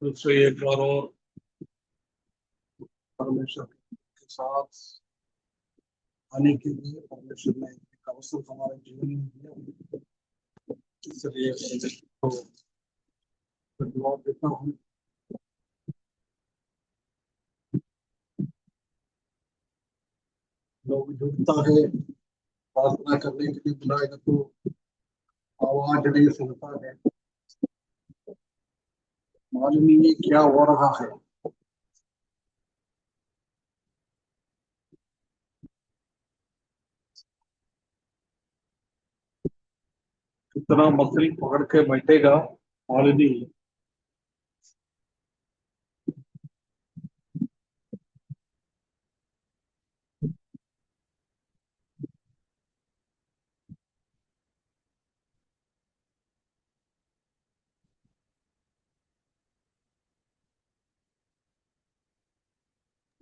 फिर से एक बार और परमेश्वर के साथ आने के लिए परमेश्वर ने एक अवसर हमारे जीवन में दिया। इसलिए तो धन्यवाद देता हूँ। लोग जुड़ता है प्रार्थना करने के लिए बुलाएगा तो आवाज नहीं सुनता है, मालूम नहीं क्या हो रहा है। कितना मछली पकड़ के बैठेगा मालूम नहीं।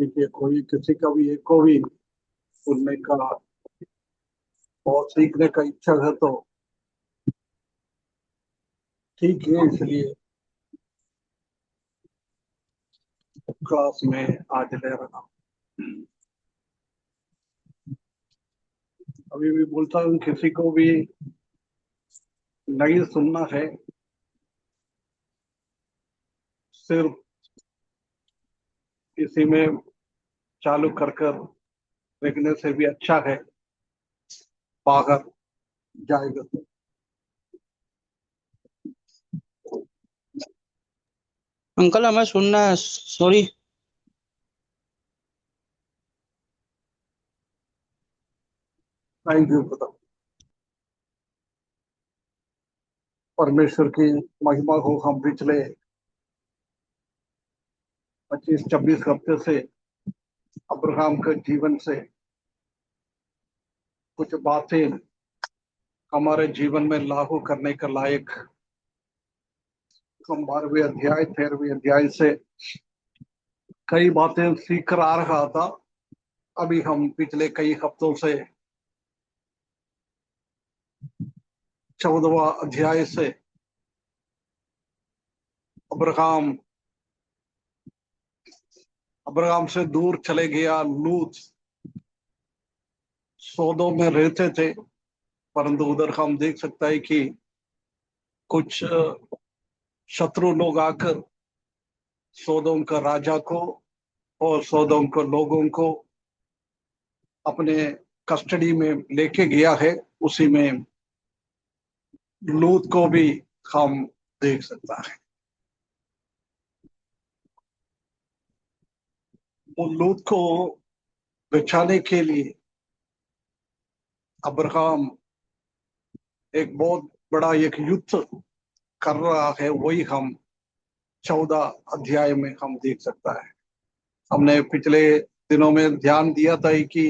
देखिए कोई किसी का भी एक को भी सुनने का और सीखने का इच्छा है तो ठीक है, इसलिए क्लास में आज ले रहा हूँ। अभी भी बोलता हूँ किसी को भी नहीं सुनना है, सिर्फ इसी में चालू कर कर देखने से भी अच्छा है, बाहर जाएगा तो। अंकल हमें सुनना है, सॉरी। Thank you brother. परमेश्वर की महिमा हो। हम पिछले 25-26 हफ्ते से अब्राहम के जीवन से कुछ बातें हमारे जीवन में लागू करने के लायक हम 12वें अध्याय 13वें अध्याय से कई बातें सीख कर आ रहा था। अभी हम पिछले कई हफ्तों से 14वां अध्याय से अब्राहम से दूर चले गया। लूत सोदोम में रहते थे, परंतु उधर हम देख सकता है कि कुछ शत्रु लोग आकर सोदोम का राजा को और सोदोम के लोगों को अपने कस्टडी में लेके गया है। उसी में लूत को भी हम देख सकता है। वो लूत को बचाने के लिए अब्राहम एक बहुत बड़ा एक युद्ध कर रहा है, वही हम 14 अध्याय में हम देख सकता है। हमने पिछले दिनों में ध्यान दिया था कि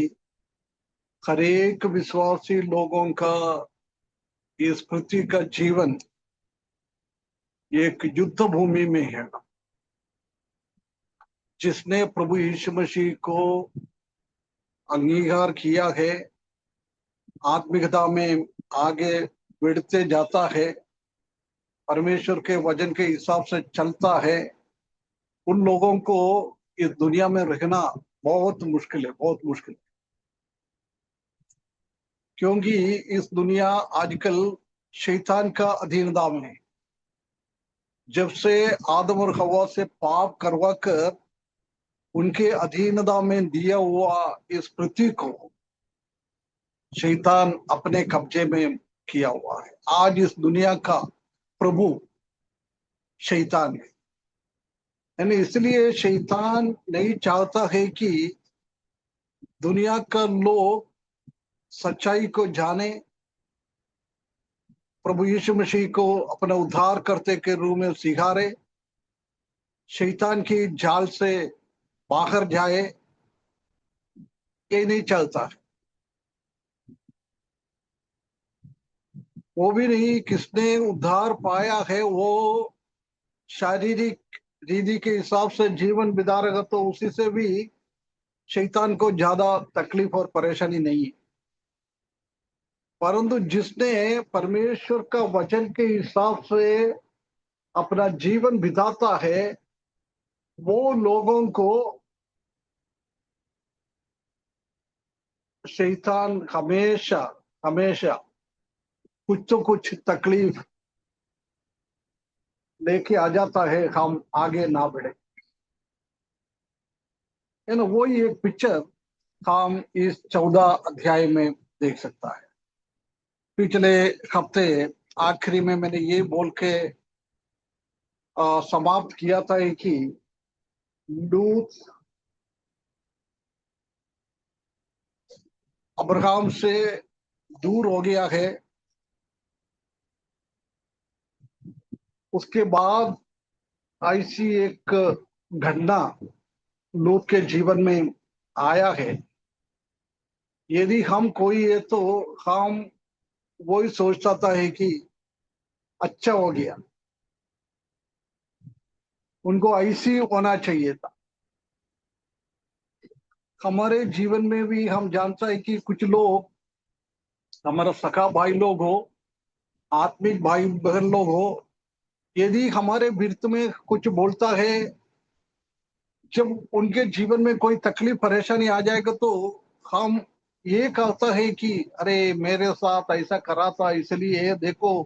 हर एक विश्वासी लोगों का इस पृथ्वी का जीवन एक युद्ध भूमि में है। जिसने प्रभु यीशु मसीह को अंगीकार किया है, आत्मिकता में आगे बढ़ते जाता है, परमेश्वर के वचन के हिसाब से चलता है, उन लोगों को इस दुनिया में रहना बहुत मुश्किल है, बहुत मुश्किल है। क्योंकि इस दुनिया आजकल शैतान का अधीनता में है। जब से आदम और हवा से पाप करवा कर उनके अधीनता में दिया हुआ इस पृथ्वी को शैतान अपने कब्जे में किया हुआ है। आज इस दुनिया का प्रभु शैतान है, यानी इसलिए शैतान नहीं चाहता है कि दुनिया का लोग सच्चाई को जाने, प्रभु यीशु मसीह को अपना उद्धार करते के रूप में स्वीकारे, शैतान की जाल से बाहर जाए। ये नहीं चलता है। वो भी नहीं, किसने उद्धार पाया है वो शारीरिक रीति के हिसाब से जीवन बिता रहेगा तो उसी से भी शैतान को ज्यादा तकलीफ और परेशानी नहीं है। परंतु जिसने परमेश्वर का वचन के हिसाब से अपना जीवन बिताता है, वो लोगों को शैतान हमेशा हमेशा कुछ तो कुछ तकलीफ लेके आ जाता है, हम आगे ना बढ़े। है ना, वही एक पिक्चर हम इस 14 अध्याय में देख सकता है। पिछले हफ्ते आखिरी में मैंने ये बोल के समाप्त किया था कि लूत अब्राहम से दूर हो गया है। उसके बाद ऐसी एक घटना लूत के जीवन में आया है। यदि हम कोई है तो हम वही सोचता था है कि अच्छा हो गया, उनको ऐसी होना चाहिए था। हमारे जीवन में भी हम जानता है कि कुछ लोग, हमारा सखा भाई लोग हो, आत्मिक भाई बहन लोग हो, यदि हमारे विरुद्ध में कुछ बोलता है, जब उनके जीवन में कोई तकलीफ परेशानी आ जाएगा तो हम ये कहता है कि अरे मेरे साथ ऐसा करा था, इसलिए देखो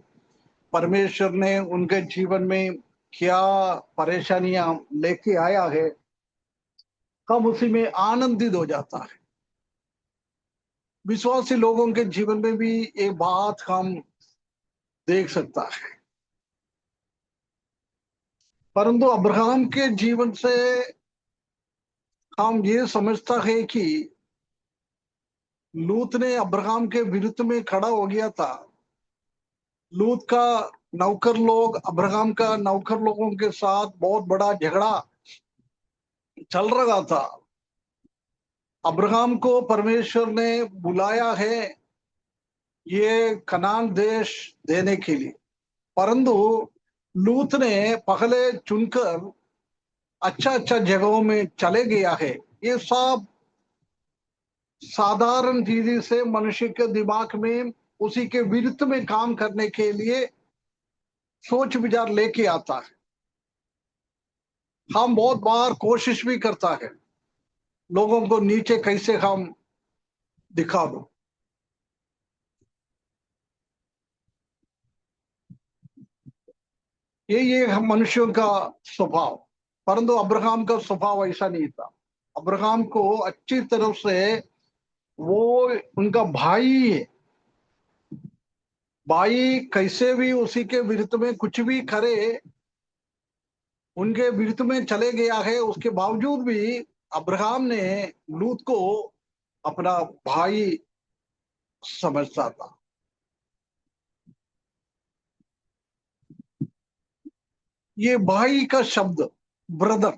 परमेश्वर ने उनके जीवन में क्या परेशानियां लेके आया है। हम उसी में आनंदित हो जाता है। विश्वासी लोगों के जीवन में भी ये बात हम देख सकता है। परंतु अब्राहम के जीवन से हम ये समझता है कि लूत ने अब्राहम के विरुद्ध में खड़ा हो गया था। लूत का नौकर लोग अब्राहम का नौकर लोगों के साथ बहुत बड़ा झगड़ा चल रहा था। अब्राहम को परमेश्वर ने बुलाया है ये कनान देश देने के लिए, परंतु लूत ने पहले चुनकर अच्छा अच्छा जगहों में चले गया है। ये सब साधारण चीज से मनुष्य के दिमाग में उसी के विरुद्ध में काम करने के लिए सोच विचार लेके आता है। हम बहुत बार कोशिश भी करता है लोगों को नीचे कैसे हम दिखा दो। ये हम मनुष्यों का स्वभाव। परंतु अब्राहम का स्वभाव ऐसा नहीं था। अब्राहम को अच्छी तरह से, वो उनका भाई है, भाई कैसे भी उसी के विरुद्ध में कुछ भी करे, उनके विरुद्ध में चले गया है, उसके बावजूद भी अब्राहम ने लूत को अपना भाई समझता था। ये भाई का शब्द, ब्रदर,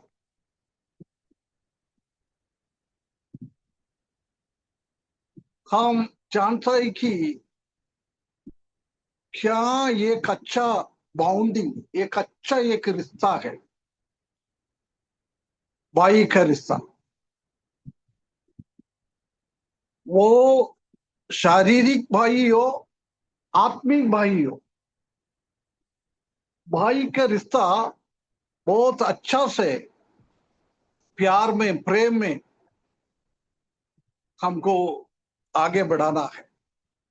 हम जानता है कि क्या ये एक अच्छा बाउंडिंग, एक अच्छा एक रिश्ता है, भाई का रिश्ता। वो शारीरिक भाई हो, आत्मिक भाई हो, भाई का रिश्ता बहुत अच्छा से प्यार में प्रेम में हमको आगे बढ़ाना है।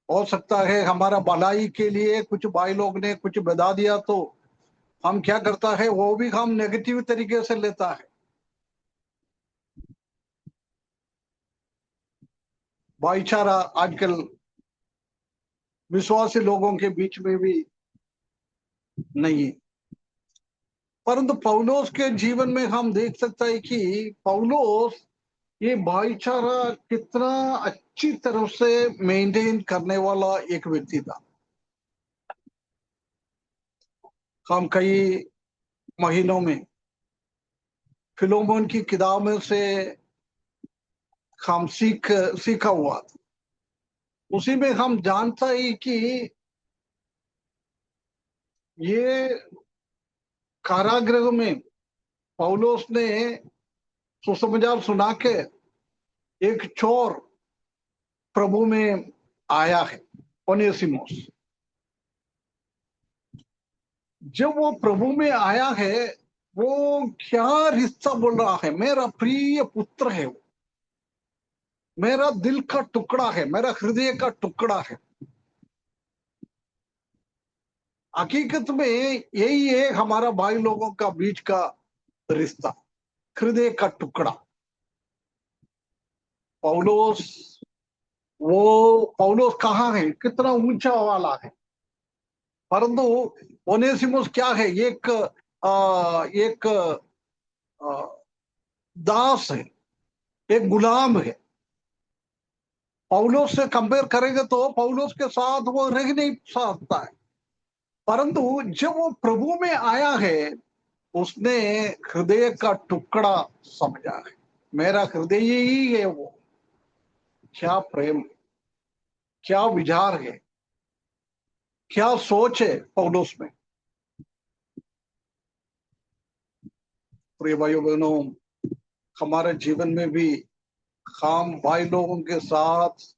हो सकता है हमारा भलाई के लिए कुछ भाई लोग ने कुछ बता दिया तो हम क्या करता है, वो भी हम नेगेटिव तरीके से लेता है। भाईचारा आजकल विश्वासी लोगों के बीच में भी नहीं है। परंतु पौलोस के जीवन में हम देख सकते हैं कि पौलोस ये भाईचारा कितना अच्छी तरह से मेंटेन करने वाला एक व्यक्ति था। हम कई महीनों में फिलोमोन की किताब में से हम सीखा हुआ था। उसी में हम जानता ही कि ये कारागृह में पौलोस ने सुसमाचार सुना के एक चोर प्रभु में आया है। ओनेसिमोस, जब वो प्रभु में आया है, वो क्या रिश्ता बोल रहा है, मेरा प्रिय पुत्र है वो, मेरा दिल का टुकड़ा है, मेरा हृदय का टुकड़ा है। हकीकत में यही है हमारा भाई लोगों का बीच का रिश्ता, हृदय का टुकड़ा। पौलोस, वो पौलोस कहाँ है, कितना ऊंचा वाला है, परंतु ओनेसिमुस क्या है, एक आ, दास है, एक गुलाम है। पौलोस से कंपेयर करेंगे तो पौलोस के साथ वो रह नहीं सकता है, परंतु जब वो प्रभु में आया है, उसने हृदय का टुकड़ा समझा है, मेरा हृदय ही है वो। क्या प्रेम, क्या विचार है, क्या सोच है पौलोस में। प्रिय भाइयों बहनों, हमारे जीवन में भी हम भाई लोगों के साथ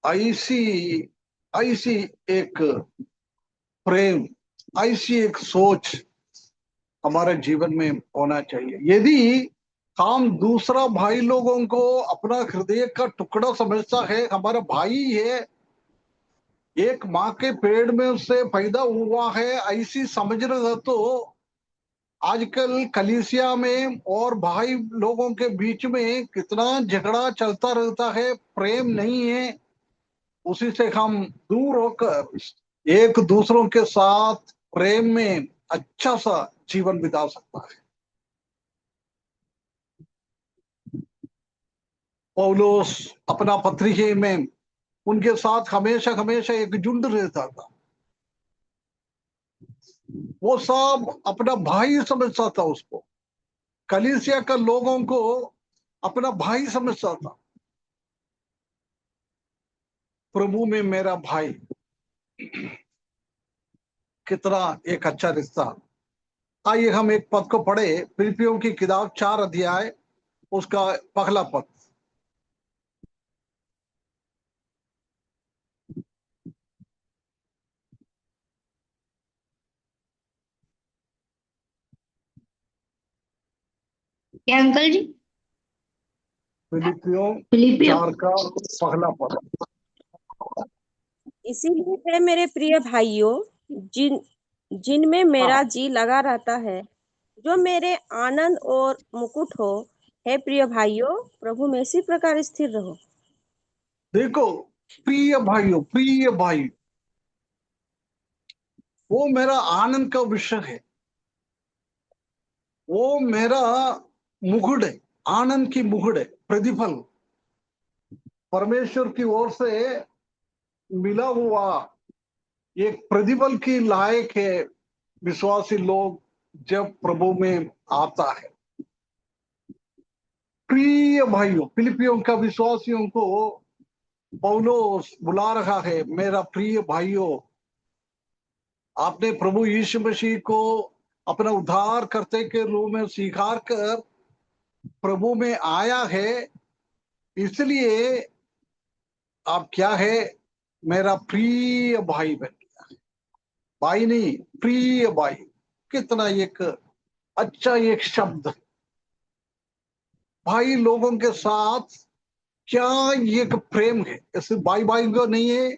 ऐसी ऐसी एक प्रेम, ऐसी एक सोच हमारे जीवन में होना चाहिए। यदि हम दूसरा भाई लोगों को अपना हृदय का टुकड़ा समझता है, हमारा भाई है, एक माँ के पेड़ में से पैदा हुआ है, ऐसी समझ रहे तो आजकल कलीसिया में और भाई लोगों के बीच में कितना झगड़ा चलता रहता है, प्रेम नहीं है। उसी से हम दूर होकर एक दूसरों के साथ प्रेम में अच्छा सा जीवन बिता सकता है। पौलोस अपना पत्री में उनके साथ हमेशा हमेशा एकजुट रहता था, वो सब अपना भाई समझता था उसको, कलीसिया का लोगों को अपना भाई समझता था। प्रभु में मेरा भाई, कितना एक अच्छा रिश्ता। आइए हम एक पद को पढ़े, फिलिपियों की किताब 4 अध्याय, उसका पहला पद। क्या अंकल जी? फिलिपियों फिलिपियो 4 का पहला पद। इसीलिए है मेरे प्रिय भाइयों, जिनमें मेरा हाँ, जी लगा रहता है, जो मेरे आनंद और मुकुट हो। हे प्रिय भाइयों, प्रभु में इसी प्रकार स्थिर रहो। देखो प्रिय भाइयों, प्रिय भाई, वो मेरा आनंद का विषय है, वो मेरा मुकुट है, आनंद की मुकुट है, प्रतिफल परमेश्वर की ओर से मिला हुआ एक प्रतिफल की लायक है। विश्वासी लोग जब प्रभु में आता है, प्रिय भाइयों, फिलिपियों का विश्वासियों को पौलोस बुला रहा है, मेरा प्रिय भाइयों, आपने प्रभु यीशु मसीह को अपना उद्धार करते के रूप में स्वीकार कर प्रभु में आया है, इसलिए आप क्या है, मेरा प्रिय भाई बन गया है। भाई नहीं, प्रिय भाई, कितना एक अच्छा एक शब्द। भाई लोगों के साथ क्या एक प्रेम है, सिर्फ भाई भाई को नहीं है,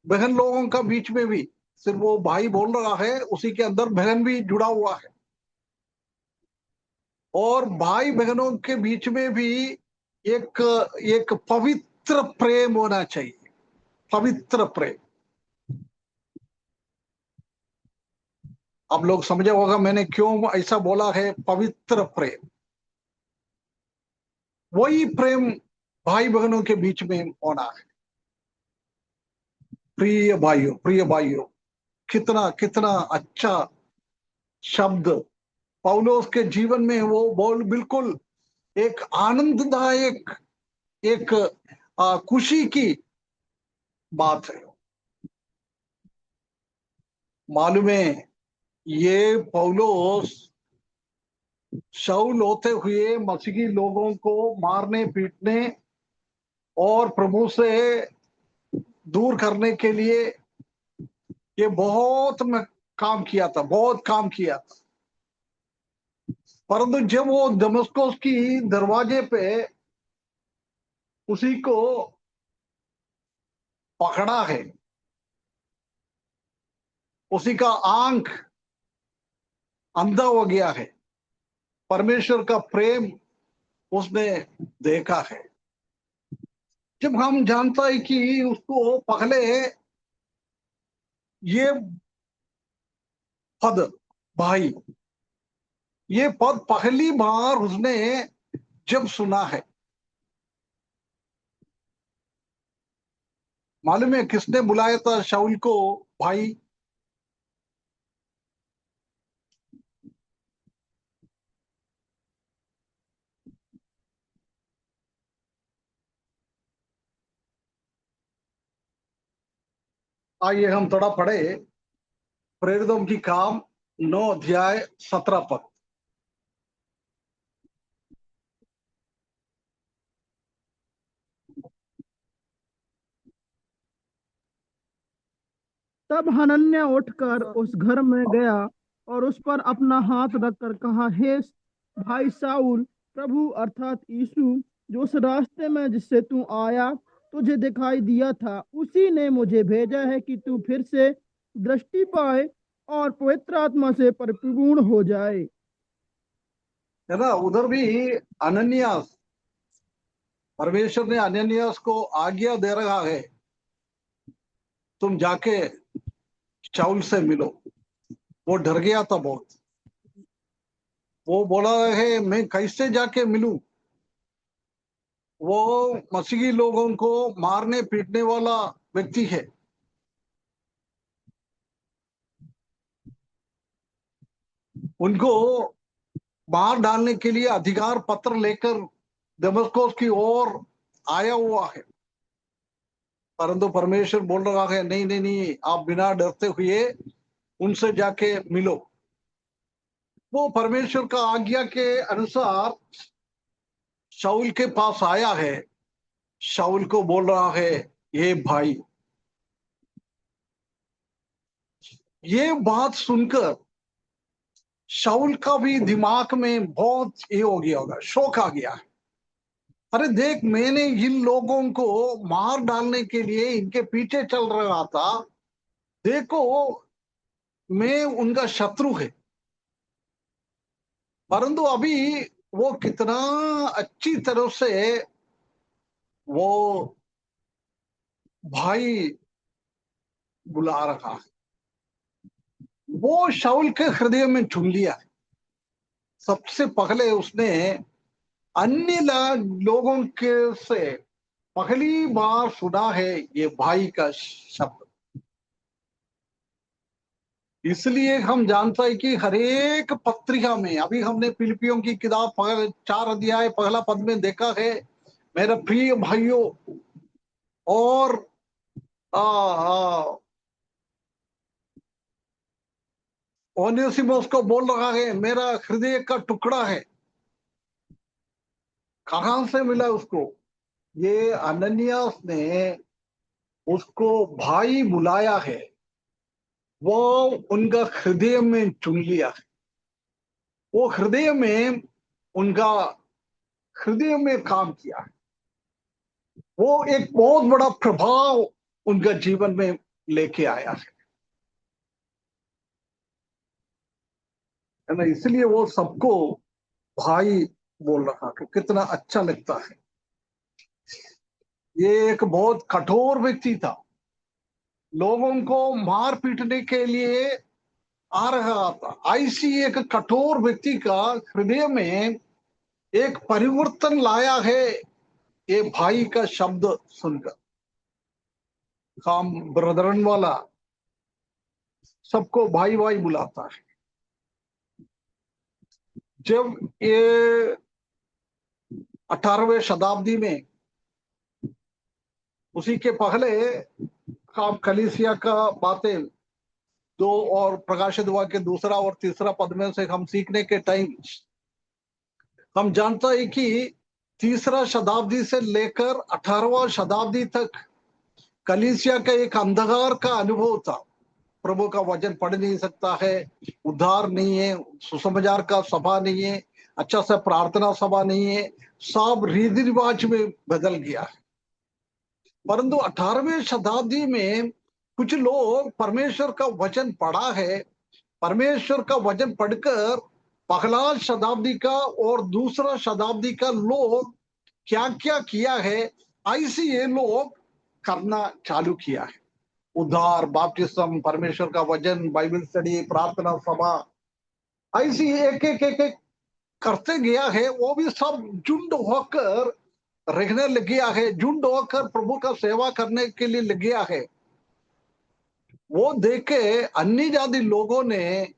बहन लोगों का बीच में भी, सिर्फ वो भाई बोल रहा है, उसी के अंदर बहन भी जुड़ा हुआ है, और भाई बहनों के बीच में भी एक एक पवित्र प्रेम होना चाहिए, पवित्र प्रेम। आप लोग समझे होगा मैंने क्यों ऐसा बोला है, पवित्र प्रेम। वही प्रेम भाई बहनों के बीच में होना है। प्रिय भाइयों, प्रिय भाइयों, कितना कितना अच्छा शब्द पौलोस के जीवन में वो बोल, बिल्कुल एक आनंददायक, एक खुशी की बात है। मालूम है, ये पौलोस शाऊल होते हुए मसीही लोगों को मारने पीटने और प्रभु से दूर करने के लिए ये बहुत काम किया था, बहुत काम किया था। परंतु जब वो दमिश्क की दरवाजे पे उसी को पकड़ा है, उसी का आंख अंधा हो गया है, परमेश्वर का प्रेम उसने देखा है। जब हम जानता है कि उसको पहले ये पद भाई, ये पद पहली बार उसने जब सुना है, मालूम है किसने बुलाया था शाऊल को भाई? आइए हम थोड़ा पढ़े प्रेरितों की काम 9 अध्याय 17 पद। तब हनन्याह उठकर उस घर में गया और उस पर अपना हाथ रखकर कहा, हे भाई शाऊल, प्रभु अर्थात यीशु जो उस रास्ते में जिससे तू आया तुझे दिखाई दिया था, उसी ने मुझे भेजा है कि तू फिर से दृष्टि पाए और पवित्र आत्मा से परिपूर्ण हो जाए। है ना, उधर भी अनन्यास, परमेश्वर ने अनन्यास को आज्ञा दे रहा है, तुम जाके शाऊल से मिलो। वो डर गया था बहुत। वो बोला है मैं कैसे जाके मिलूं? वो मसीही लोगों को मारने पीटने वाला व्यक्ति है। उनको मार डालने के लिए अधिकार पत्र लेकर दमिश्क की ओर आया हुआ है। परंतु परमेश्वर बोल रहा है नहीं नहीं नहीं, आप बिना डरते हुए उनसे जाके मिलो। वो परमेश्वर का आज्ञा के अनुसार शाऊल के पास आया है। शाऊल को बोल रहा है ये भाई। ये बात सुनकर शाऊल का भी दिमाग में बहुत ये हो गया होगा, शौक आ गया है। अरे देख, मैंने इन लोगों को मार डालने के लिए इनके पीछे चल रहा था, देखो मैं उनका शत्रु है। परंतु अभी वो कितना अच्छी तरह से वो भाई बुला रहा है। वो शाऊल के हृदय में चुन लिया है। सबसे पहले उसने अन्य लोगों के से पहली बार सुना है ये भाई का शब्द। इसलिए हम जानते हैं कि हर एक पत्रिका में, अभी हमने फिलिपियों की किताब 4 अध्याय पहला पद में देखा है, मेरे प्रिय भाइयों, और ओनेसिमुस को बोल रहा है मेरा हृदय का टुकड़ा है। कहां से मिला उसको? ये अनन्यास ने उसको भाई बुलाया है, वो उनका हृदय में चुन लिया है। वो हृदय में उनका हृदय में काम किया है। वो एक बहुत बड़ा प्रभाव उनका जीवन में लेके आया है ना। इसलिए वो सबको भाई बोल रहा है। कितना अच्छा लगता है। ये एक बहुत कठोर व्यक्ति था, लोगों को मार पीटने के लिए आ रहा था। ऐसी एक कठोर व्यक्ति का हृदय में एक परिवर्तन लाया है ये भाई का शब्द सुनकर। काम ब्रदरन वाला सबको भाई भाई बुलाता है। जब ये 18वीं शताब्दी में, उसी के पहले काम कलीसिया का बातें 2 और प्रकाशित वाक्य 2 और 3 पद में से हम सीखने के टाइम हम जानता है कि 3 शताब्दी से लेकर 18वां शताब्दी तक कलीसिया का एक अंधकार का अनुभव था। प्रभु का वचन पढ़ नहीं सकता है, उद्धार नहीं है, सुसमाचार का सभा नहीं है, अच्छा सा प्रार्थना सभा नहीं है, सब रीति रिवाज में बदल गया है। परंतु 18वीं शताब्दी में कुछ लोग परमेश्वर का वचन पढ़ा है, परमेश्वर का वचन पढ़कर पहला शताब्दी का और दूसरा शताब्दी का लोग क्या क्या किया है, ऐसे ये लोग करना चालू किया है। उद्धार, बाप्तिस्म, परमेश्वर का वचन, बाइबल स्टडी, प्रार्थना सभा, ऐसी एक एक एक एक करते गया है। वो भी सब झुंड होकर रहने लग गया है, झुंड होकर प्रभु का सेवा करने के लिए लग गया है। वो देख के अन्य जाति लोगों ने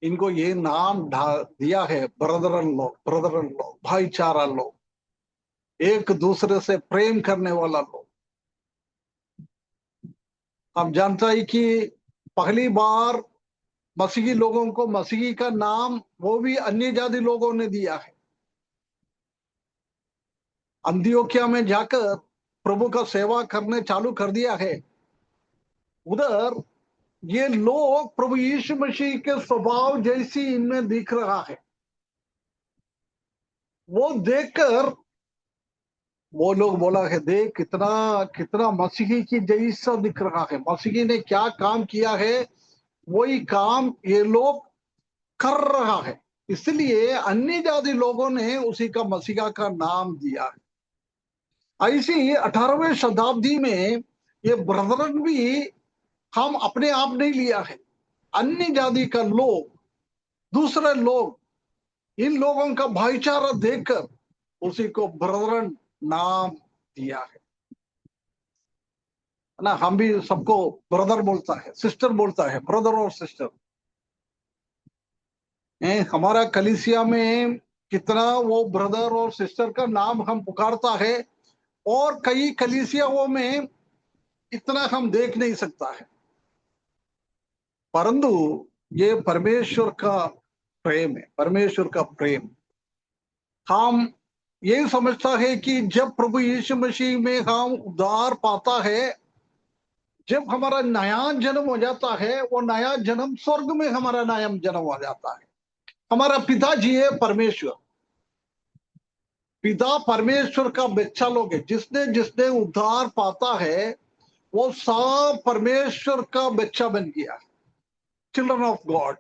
इनको ये नाम दिया है, ब्रदरन लोग, भाईचारा लोग, एक दूसरे से प्रेम करने वाला लोग। हम जानते हैं कि पहली बार मसीही लोगों को मसीही का नाम वो भी अन्य जाति लोगों ने दिया है। अंत्योक्या में जाकर प्रभु का सेवा करने चालू कर दिया है। उधर ये लोग प्रभु यीशु मसीह के स्वभाव जैसी इनमें दिख रहा है। वो देखकर वो लोग बोला है, देख कितना कितना मसीही की जैसा दिख रहा है, मसीही ने क्या काम किया है वही काम ये लोग कर रहा है। इसलिए अन्य जाति लोगों ने उसी का मसीहा का नाम दिया है। ऐसी 18वीं शताब्दी में ये ब्रदरन भी हम अपने आप नहीं लिया है, अन्य जाति का लोग, दूसरे लोग, इन लोगों का भाईचारा देखकर उसी को ब्रदरन नाम दिया है ना। हम भी सबको ब्रदर बोलता है, सिस्टर बोलता है, ब्रदर और सिस्टर। हमारा कलीसिया में कितना वो ब्रदर और सिस्टर का नाम हम पुकारता है, और कई कलीसियाओं में इतना हम देख नहीं सकता है। परंतु ये परमेश्वर का प्रेम है, परमेश्वर का प्रेम। हम यही समझता है कि जब प्रभु यीशु मसीह में हम उद्धार पाता है, जब हमारा नया जन्म हो जाता है, वो नया जन्म स्वर्ग में हमारा नया जन्म हो जाता है। हमारा पिताजी है परमेश्वर, पिता परमेश्वर का बच्चा लोग है। जिसने जिसने उद्धार पाता है वो सब परमेश्वर का बच्चा बन गया, चिल्ड्रन ऑफ गॉड।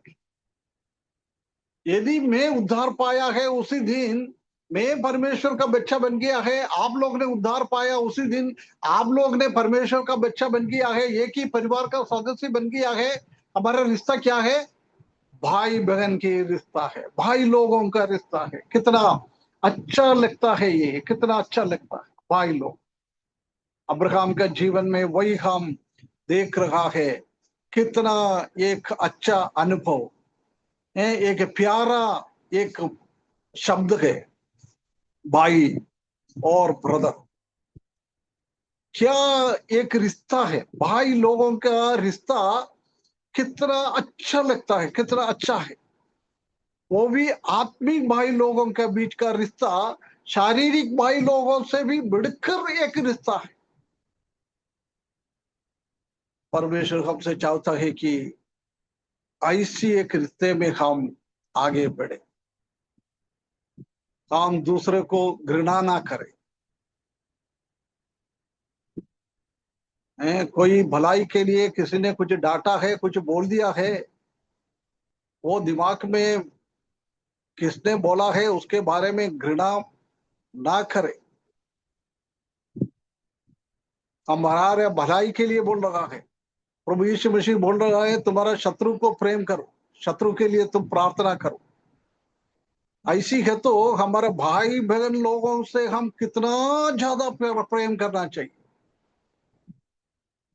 यदि मैं उद्धार पाया है उसी दिन मैं परमेश्वर का बच्चा बन गया है, आप लोग ने उद्धार पाया उसी दिन आप लोग ने परमेश्वर का बच्चा बन गया है, एक ही परिवार का सदस्य बन गया है। हमारा रिश्ता क्या है? भाई बहन की रिश्ता है, भाई लोगों का रिश्ता है। कितना अच्छा लगता है ये, कितना अच्छा लगता है भाई लोग। अब्राहम का जीवन में वही हम देख रहा है, कितना एक अच्छा अनुभव है, एक प्यारा एक शब्द है भाई और ब्रदर। क्या एक रिश्ता है भाई लोगों का रिश्ता, कितना अच्छा लगता है, कितना अच्छा है। वो भी आत्मिक भाई लोगों के बीच का रिश्ता शारीरिक भाई लोगों से भी बढ़कर एक रिश्ता है। परमेश्वर हमसे चाहता है कि ऐसी एक रिश्ते में हम आगे बढ़े, हम दूसरे को घृणा ना करें। कोई भलाई के लिए किसी ने कुछ डांटा है, कुछ बोल दिया है, वो दिमाग में किसने बोला है उसके बारे में घृणा ना करें। हमारे भलाई के लिए बोल रहा है, प्रभु यीशु मसीह बोल रहा है तुम्हारा शत्रु को प्रेम करो, शत्रु के लिए तुम प्रार्थना करो। ऐसी है तो हमारे भाई बहन लोगों से हम कितना ज्यादा प्रेम करना चाहिए,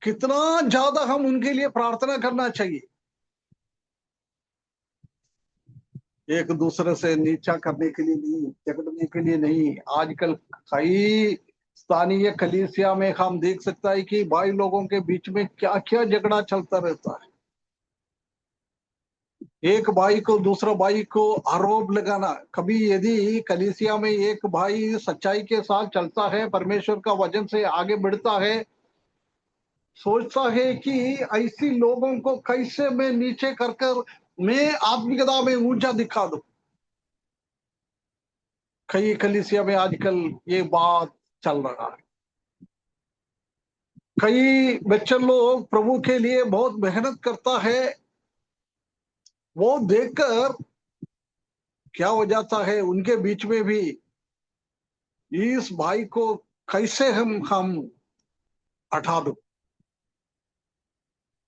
कितना ज्यादा हम उनके लिए प्रार्थना करना चाहिए। एक दूसरे से नीचा करने के लिए नहीं, झगड़ने के लिए नहीं। आजकल कई स्थानीय कलीसिया में हम देख सकता है कि भाई लोगों के बीच में क्या क्या झगड़ा चलता रहता है। एक भाई को दूसरा भाई को आरोप लगाना। कभी यदि कलीसिया में एक भाई सच्चाई के साथ चलता है, परमेश्वर का वचन से आगे बढ़ता है, सोचता है कि ऐसी लोगों को कैसे मैं नीचे कर मैं आत्मिकता में ऊंचा दिखा दूं। कई कलीसिया में आजकल ये बात चल रहा है। कई बच्चे लोग प्रभु के लिए बहुत मेहनत करता है, वो देखकर क्या हो जाता है उनके बीच में भी, इस भाई को कैसे हम हटा दो।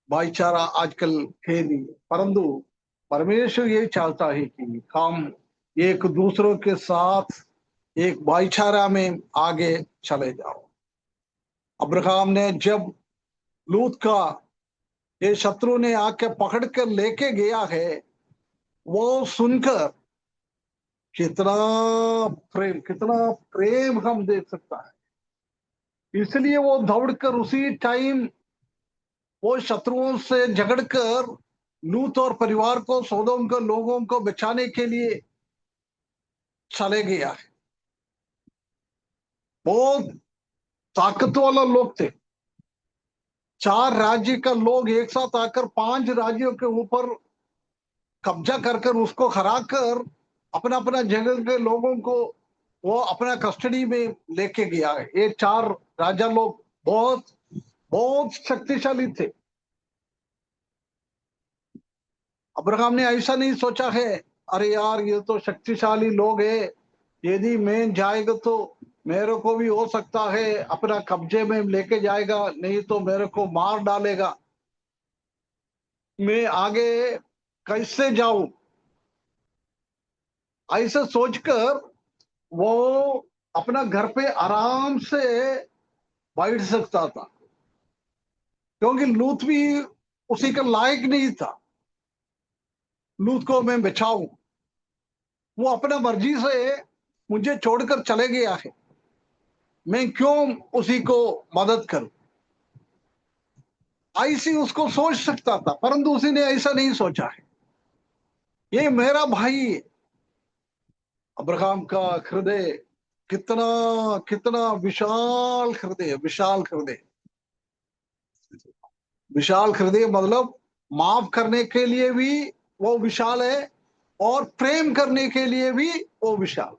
भाईचारा आजकल है नहीं, परंतु परमेश्वर ये चाहता है कि हम एक दूसरों के साथ एक भाईचारा में आगे चले जाओ। अब्राहम ने जब लूत का ये शत्रु ने आके पकड़ कर लेके गया है, वो सुनकर कितना प्रेम हम देख सकता है। इसलिए वो दौड़कर उसी टाइम वो शत्रुओं से झगड़कर लूत और परिवार को, सोदोम के लोगों को बचाने के लिए चले गया है। बहुत ताकत वाला लोग थे। 4 राज्य का लोग एक साथ आकर 5 राज्यों के ऊपर कब्जा कर उसको हरा कर अपना अपना जगह के लोगों को वो अपना कस्टडी में लेके गया है। ये 4 राजा लोग बहुत बहुत शक्तिशाली थे। अब्राहम ने ऐसा नहीं सोचा है, अरे यार ये तो शक्तिशाली लोग है, यदि मैं जाएगा तो मेरे को भी हो सकता है अपना कब्जे में लेके जाएगा, नहीं तो मेरे को मार डालेगा, मैं आगे कैसे जाऊं। ऐसा सोचकर वो अपना घर पे आराम से बैठ सकता था, क्योंकि लूत भी उसी का लायक नहीं था लूत को मैं बचाऊं। वो अपना मर्जी से मुझे छोड़कर चले गया है, मैं क्यों उसी को मदद करूं। ऐसी उसको सोच सकता था, परंतु उसी ने ऐसा नहीं सोचा है, ये मेरा भाई है। अब्राहम का हृदय कितना कितना विशाल हृदय, विशाल हृदय। विशाल हृदय मतलब माफ करने के लिए भी वो विशाल है और प्रेम करने के लिए भी वो विशाल।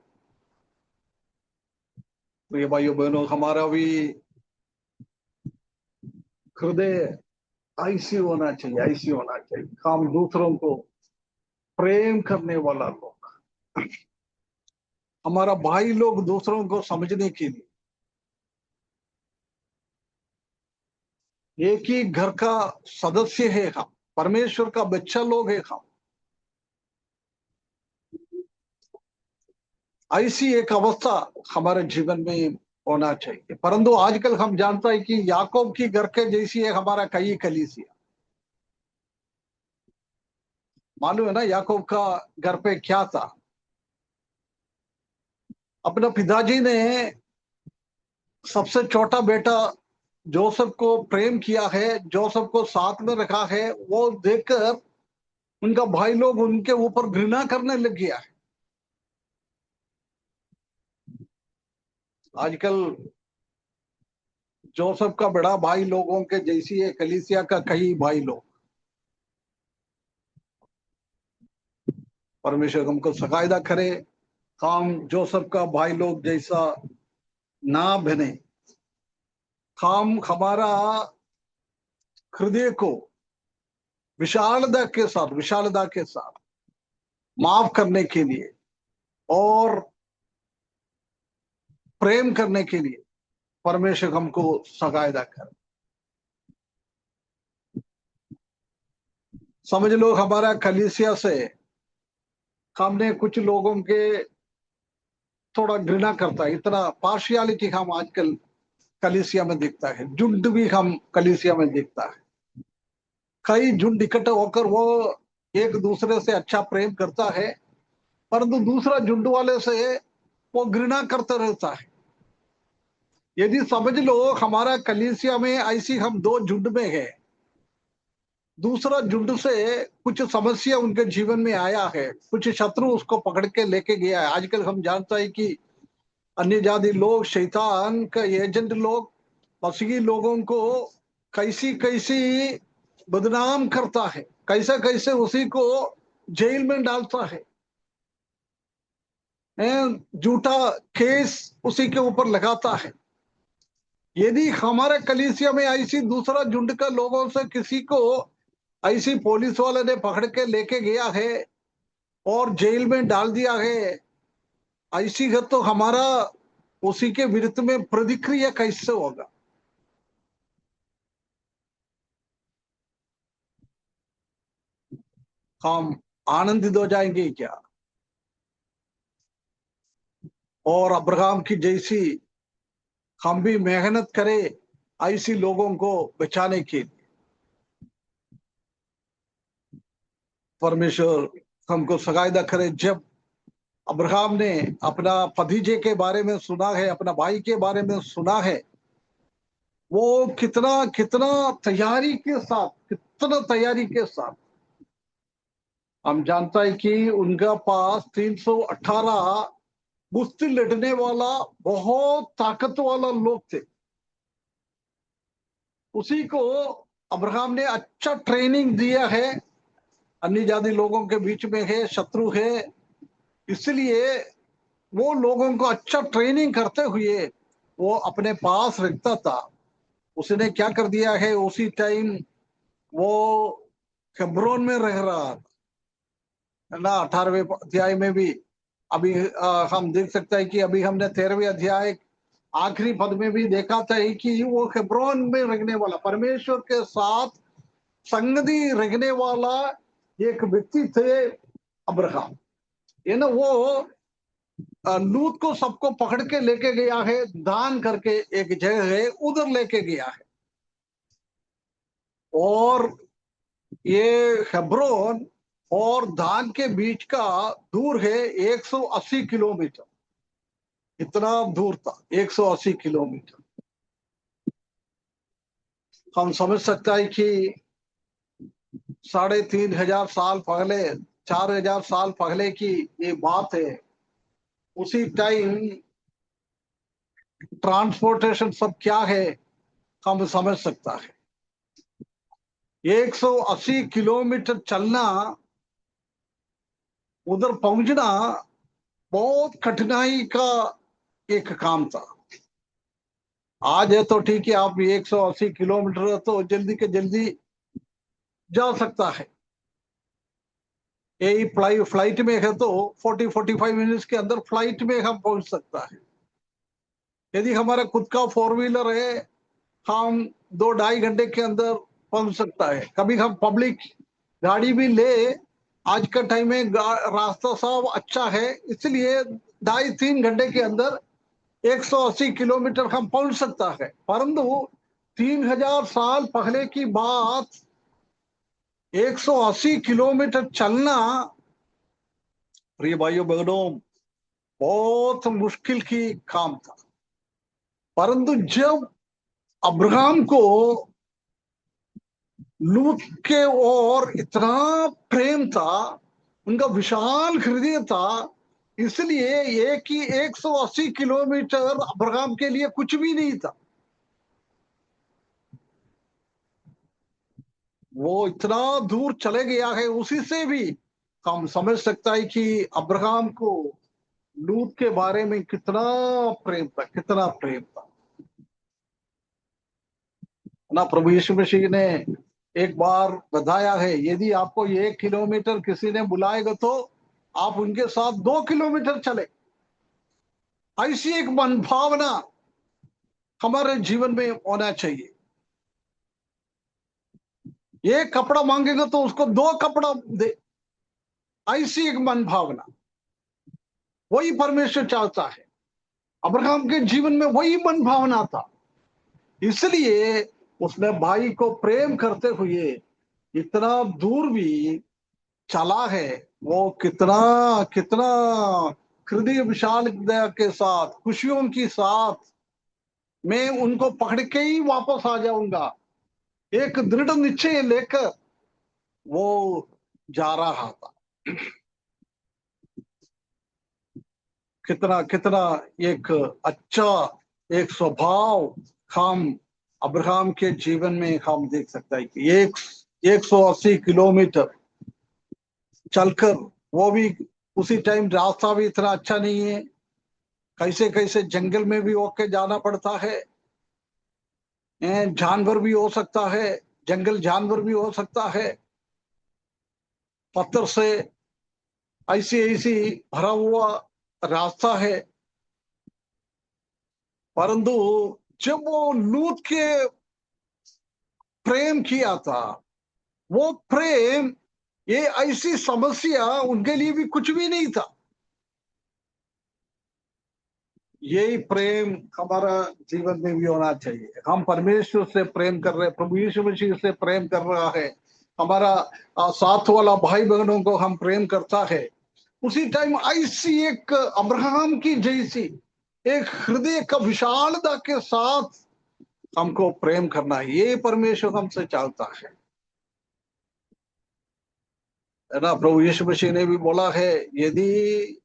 तो ये भाइयों बहनों, हमारा भी हृदय ऐसी होना चाहिए, ऐसी होना चाहिए। हम दूसरों को प्रेम करने वाला लोग, हमारा भाई लोग दूसरों को समझने के लिए, एक ही घर का सदस्य है हम, परमेश्वर का बच्चा लोग है हम। ऐसी एक अवस्था हमारे जीवन में होना चाहिए। परंतु आजकल हम जानता है कि याकूब की घर के जैसी है हमारा कई कलीसिया। मालूम है ना याकूब का घर पे क्या था? अपना पिताजी ने सबसे छोटा बेटा जोसेफ को प्रेम किया है, जोसेफ को साथ में रखा है, वो देखकर उनका भाई लोग उनके ऊपर घृणा करने लग गया है। आजकल जोसेफ का बड़ा भाई लोगों के जैसी है कलीसिया का कई भाई लोग। परमेश्वर हमको सकायदा करे, हम जोसेफ का भाई लोग जैसा ना बने। हम हमारा हृदय को विशालता के साथ माफ करने के लिए और प्रेम करने के लिए परमेश्वर हमको सकायदा करे। समझ लो हमारा कलीसिया से हमने कुछ लोगों के थोड़ा घृणा करता है, इतना पार्शियलिटी हम आजकल कलीसिया में दिखता है, झुंड भी हम कलीसिया में दिखता है। कई झुंड इकट्ठे होकर वो एक दूसरे से अच्छा प्रेम करता है, परंतु दूसरा झुंड वाले से वो घृणा करता रहता है। यदि समझ लो हमारा कलीसिया में ऐसी हम 2 झुंड में है, दूसरा झुंड से कुछ समस्या उनके जीवन में आया है, कुछ शत्रु उसको पकड़ के लेके गया है। आजकल हम जानता है कि अन्य जाति लोग, शैतान का एजेंट लोग मसीही लोगों को कैसी कैसी बदनाम करता है, कैसे कैसे उसी को जेल में डालता है, झूठा केस उसी के ऊपर लगाता है। यदि हमारे कलीसिया में ऐसी दूसरा झुंड का लोगों से किसी को ऐसी पुलिस वाले ने पकड़ के लेके गया है और जेल में डाल दिया है, ऐसी है तो हमारा उसी के विरुद्ध में प्रतिक्रिया कैसे होगा? हम आनंदित हो जाएंगे क्या? और अब्राहम की जैसी हम भी मेहनत करें ऐसी लोगों को बचाने के लिए। परमेश्वर हमको सहायता करे। जब अब्राहम ने अपना भतीजे के बारे में सुना है, अपना भाई के बारे में सुना है, वो कितना कितना तैयारी के साथ, कितना तैयारी के साथ, हम जानता है कि उनका पास 318 कुश्ती लड़ने वाला बहुत ताकत वाला लोग थे। उसी को अब्राहम ने अच्छा ट्रेनिंग दिया है। अन्य जाति लोगों के बीच में है, शत्रु है, इसलिए वो लोगों को अच्छा ट्रेनिंग करते हुए वो अपने पास रखता था। उसने क्या कर दिया है, उसी टाइम वो हेब्रोन में रह रहा था ना। 18वें अध्याय में भी अभी हम देख सकते हैं कि अभी हमने 13वें अध्याय आखिरी पद में भी देखा था कि वो हेब्रोन में रहने वाला, परमेश्वर के साथ संगति रखने वाला एक व्यक्ति थे अब्राहम। ये ना वो लूत को सबको पकड़ के लेके गया है, दान करके एक जगह है उधर लेके गया है। और ये हेब्रोन और दान के बीच का दूर है 180 किलोमीटर। इतना दूर था, 180 किलोमीटर। हम समझ सकता है कि 3,500 साल पहले, 4,000 साल पहले की ये बात है। उसी टाइम ट्रांसपोर्टेशन सब क्या है हम समझ सकता है। 180 किलोमीटर चलना, उधर पहुंचना बहुत कठिनाई का एक काम था। आज है तो ठीक है, आप 180 किलोमीटर तो जल्दी के जल्दी जा सकता है। यही फ्लाइट में है तो 40-45 मिनट्स के अंदर फ्लाइट में हम पहुंच सकता है। यदि हमारा खुद का 4 व्हीलर है, हम 2-2.5 घंटे के अंदर पहुंच सकता है। कभी हम पब्लिक गाड़ी भी ले, आज का टाइम में रास्ता सब अच्छा है, इसलिए 2.5-3 घंटे के अंदर 180 किलोमीटर हम पहुंच सकता है। परंतु 3,000 साल पहले की बात, 180 किलोमीटर चलना प्रिय भाइयों बहनों बहुत मुश्किल की काम था। परंतु जब अब्राहम को लूत के और इतना प्रेम था, उनका विशाल हृदय था, इसलिए एक ही 180 किलोमीटर अब्राहम के लिए कुछ भी नहीं था। वो इतना दूर चले गया है। उसी से भी हम समझ सकता है कि अब्राहम को लूत के बारे में कितना प्रेम था, कितना प्रेम था ना। प्रभु यीशु मसीह ने एक बार बताया है, यदि आपको 1 किलोमीटर किसी ने बुलाएगा तो आप उनके साथ 2 किलोमीटर चले। ऐसी एक मन भावना हमारे जीवन में होना चाहिए। एक कपड़ा मांगेगा तो उसको 2 कपड़ा दे, ऐसी एक मन भावना, वही परमेश्वर चाहता है। अब्राहम के जीवन में वही मन भावना था, इसलिए उसने भाई को प्रेम करते हुए इतना दूर भी चला है। वो कितना कितना हृदय विशाल के साथ, खुशियों के साथ, मैं उनको पकड़ के ही वापस आ जाऊंगा, एक दृढ़ निश्चय लेकर वो जा रहा था। कितना कितना एक अच्छा एक स्वभाव हम अब्राहम के जीवन में हम देख सकते हैं कि 180 किलोमीटर चलकर, वो भी उसी टाइम रास्ता भी इतना अच्छा नहीं है, कैसे कैसे जंगल में भी होके जाना पड़ता है, जानवर भी हो सकता है, जंगल जानवर भी हो सकता है, पत्थर से ऐसी ऐसी भरा हुआ रास्ता है। परंतु जब वो लूत के प्रेम किया था, वो प्रेम, ये ऐसी समस्या उनके लिए भी कुछ भी नहीं था। यही प्रेम हमारा जीवन में भी होना चाहिए। हम परमेश्वर से प्रेम कर रहे हैं, प्रभु यीशु मसीह से प्रेम कर रहा है, हमारा साथ वाला भाई बहनों को हम प्रेम करता है, उसी टाइम ऐसी एक अब्राहम की जैसी एक हृदय का विशालता के साथ हमको प्रेम करना है। ये परमेश्वर हमसे चाहता है ना। प्रभु यीशु मसीह ने भी बोला है, यदि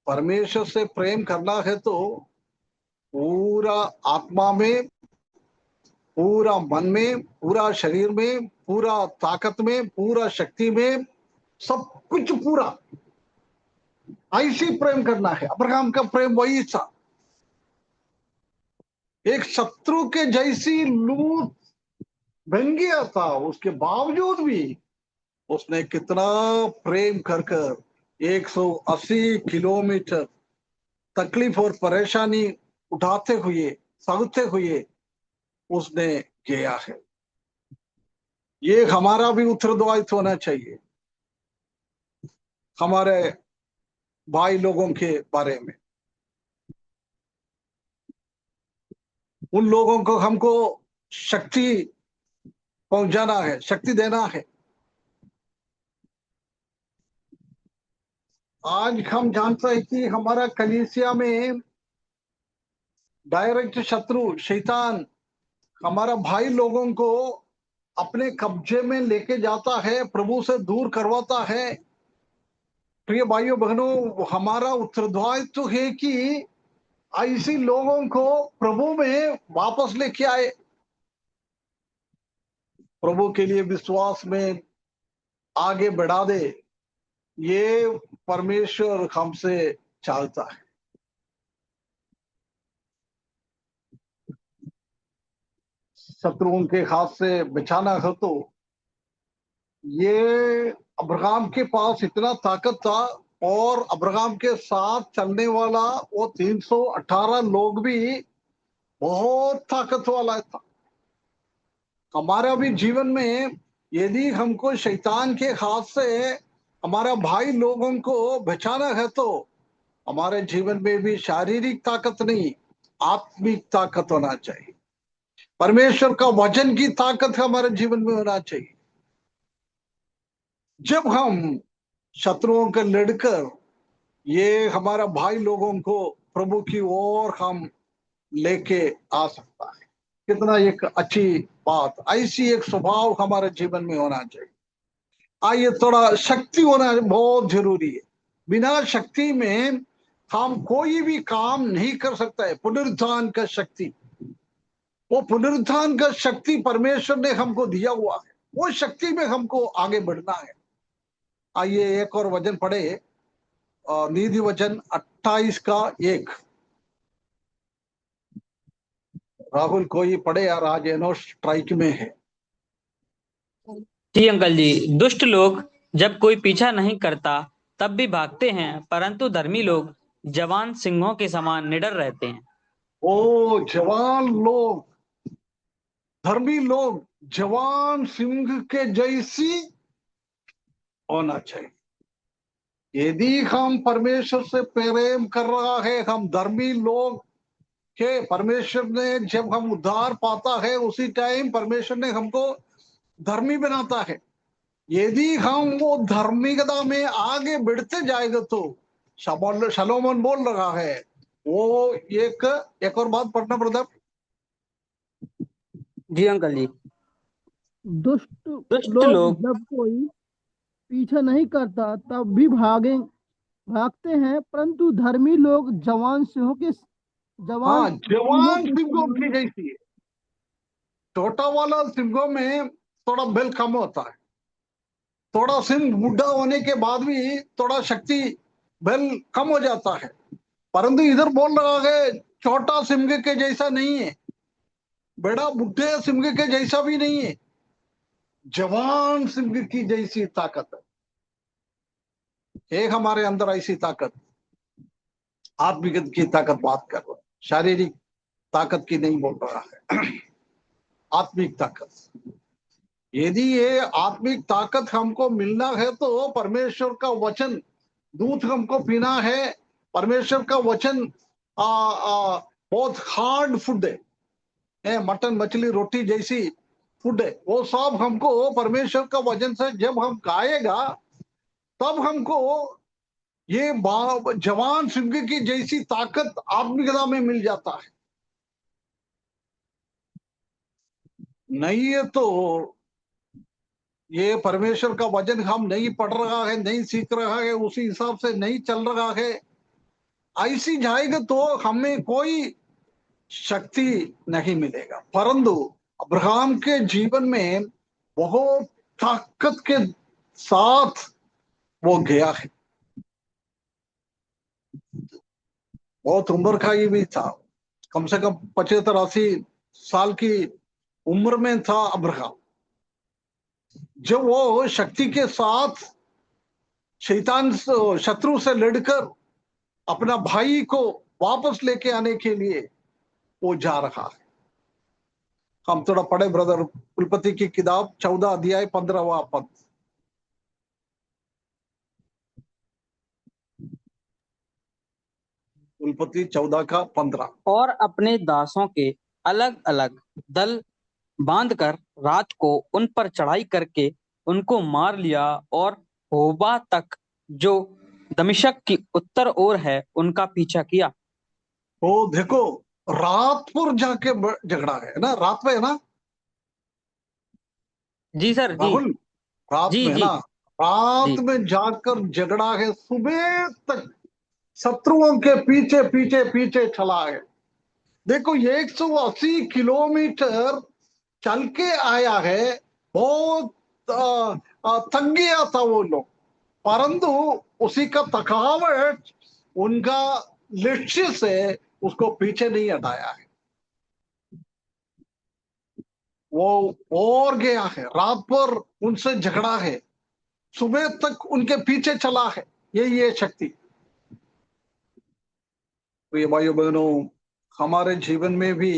परमेश्वर से प्रेम करना है तो पूरा आत्मा में, पूरा मन में, पूरा शरीर में, पूरा ताकत में, पूरा शक्ति में, सब कुछ पूरा ऐसी प्रेम करना है। अब्राहम का प्रेम वही था। एक शत्रु के जैसी लूत बन गया था, उसके बावजूद भी उसने कितना प्रेम कर 180 किलोमीटर तकलीफ और परेशानी उठाते हुए, सहते हुए उसने किया है। ये हमारा भी उत्तरदायित्व होना चाहिए हमारे भाई लोगों के बारे में। उन लोगों को हमको शक्ति पहुंचाना है, शक्ति देना है। आज हम जानते हैं कि हमारा कलीसिया में डायरेक्ट शत्रु शैतान हमारा भाई लोगों को अपने कब्जे में लेके जाता है, प्रभु से दूर करवाता है। प्रिय भाइयों बहनों, हमारा उत्तरदायित्व है कि ऐसे लोगों को प्रभु में वापस लेके आए, प्रभु के लिए विश्वास में आगे बढ़ा दे। ये परमेश्वर हमसे चाहता है। शत्रुओं के हाथ से बचाना है तो ये अब्राहम के पास इतना ताकत था, और अब्राहम के साथ चलने वाला वो 318 लोग भी बहुत ताकत वाला था। हमारा भी जीवन में यदि हमको शैतान के हाथ से हमारा भाई लोगों को बचाना है तो हमारे जीवन में भी शारीरिक ताकत नहीं, आत्मिक ताकत होना चाहिए। परमेश्वर का वचन की ताकत हमारे जीवन में होना चाहिए। जब हम शत्रुओं को लड़कर ये हमारा भाई लोगों को प्रभु की ओर हम लेके आ सकता है। कितना एक अच्छी बात, ऐसी एक स्वभाव हमारे जीवन में होना चाहिए। आइए, थोड़ा शक्ति होना बहुत जरूरी है। बिना शक्ति में हम कोई भी काम नहीं कर सकता है। पुनरुत्थान का शक्ति, वो पुनरुत्थान का शक्ति परमेश्वर ने हमको दिया हुआ है, वो शक्ति में हमको आगे बढ़ना है। आइए एक और वचन पढ़े, नीति वचन 28 का 1। राहुल कोई पढ़े यार, आज एनो स्ट्राइक में है। जी अंकल जी। दुष्ट लोग जब कोई पीछा नहीं करता तब भी भागते हैं, परंतु धर्मी लोग जवान सिंहों के समान निडर रहते हैं। ओ जवान लोग, धर्मी लोग जवान सिंह के जैसी होना चाहिए। यदि हम परमेश्वर से प्रेम कर रहा है, हम धर्मी लोग के, परमेश्वर ने जब हम उद्धार पाता है उसी टाइम परमेश्वर ने हमको धर्मी बनाता है। यदि हम वो धार्मिकता में आगे बढ़ते जाएगा तो शलोमन बोल रहा है, वो एक और बात पढ़ना ब्रदर। जी अंकल जी। दुष्ट दुष्ट लोग लोग जब कोई पीछा नहीं करता तब भी भागते हैं, परंतु धर्मी लोग जवान सिंहों के हाँ, जवान के सिंहों समान की जैसी है। छोटा वाला सिंगों में थोड़ा बल कम होता है, थोड़ा सिंह बुढ़ा होने के बाद भी थोड़ा शक्ति बल कम हो जाता है। परंतु इधर बोल रहा है छोटा सिंह के जैसा नहीं है, बड़ा बुढ़े सिंह के जैसा भी नहीं है, जवान सिंह की जैसी ताकत है। एक हमारे अंदर ऐसी ताकत, आत्मिक की ताकत बात कर रहा है, शारीरिक ताकत की नहीं बोल रहा है, आत्मिक ताकत। यदि ये आत्मिक ताकत हमको मिलना है तो परमेश्वर का वचन, दूध हमको पीना है, परमेश्वर का वचन बहुत हार्ड फूड है, मटन मछली रोटी जैसी फूड है, वो सब हमको परमेश्वर का वचन से जब हम खाएगा तब हमको ये जवान सिंह की जैसी ताकत आत्मिकता में मिल जाता है। नहीं है तो ये परमेश्वर का वचन हम नहीं पढ़ रहा है, नहीं सीख रहा है, उसी हिसाब से नहीं चल रहा है, ऐसी जाएगा तो हमें कोई शक्ति नहीं मिलेगा। परंतु अब्राहम के जीवन में बहुत ताकत के साथ वो गया है, बहुत उम्र का ही भी था, कम से कम 75-80 साल की उम्र में था अब्राहम, जब वो शक्ति के साथ शैतान शत्रु से लड़कर अपना भाई को वापस लेके आने के लिए वो जा रहा है। हम थोड़ा पढ़े ब्रदर कुलपति की किताब 14 अध्याय 15वां पद। कुलपति 14 का 15। और अपने दासों के अलग अलग दल बांधकर रात को उन पर चढ़ाई करके उनको मार लिया और होबा तक जो दमिश्क की उत्तर ओर है उनका पीछा किया। तो देखो रात पर जाके झगड़ा है ना, रात में है ना जी सर, जी राहुल, रात जी में है जी ना, रात जी में जाकर झगड़ा है, सुबह तक शत्रुओं के पीछे पीछे पीछे चला है। देखो 180 किलोमीटर चल के आया है, बहुत थक गया था वो लोग, परंतु उसी का थकावट उनका लक्ष्य से उसको पीछे नहीं हटाया है, वो और गया है, रात भर उनसे झगड़ा है, सुबह तक उनके पीछे चला है। यही है शक्ति। प्रिय भाइयों बहनों, हमारे जीवन में भी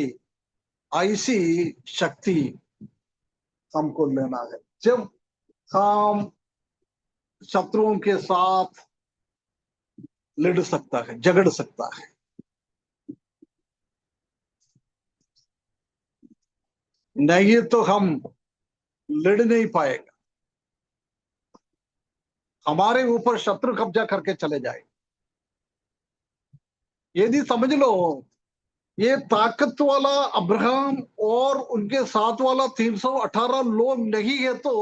ऐसी शक्ति हमको लेना है, जब हम शत्रुओं के साथ लड़ सकता है, झगड़ सकता है। नहीं तो हम लड़ नहीं पाएगा, हमारे ऊपर शत्रु कब्जा करके चले जाए। यदि समझ लो ये ताकत वाला अब्राहम और उनके साथ वाला 318 लोग नहीं है तो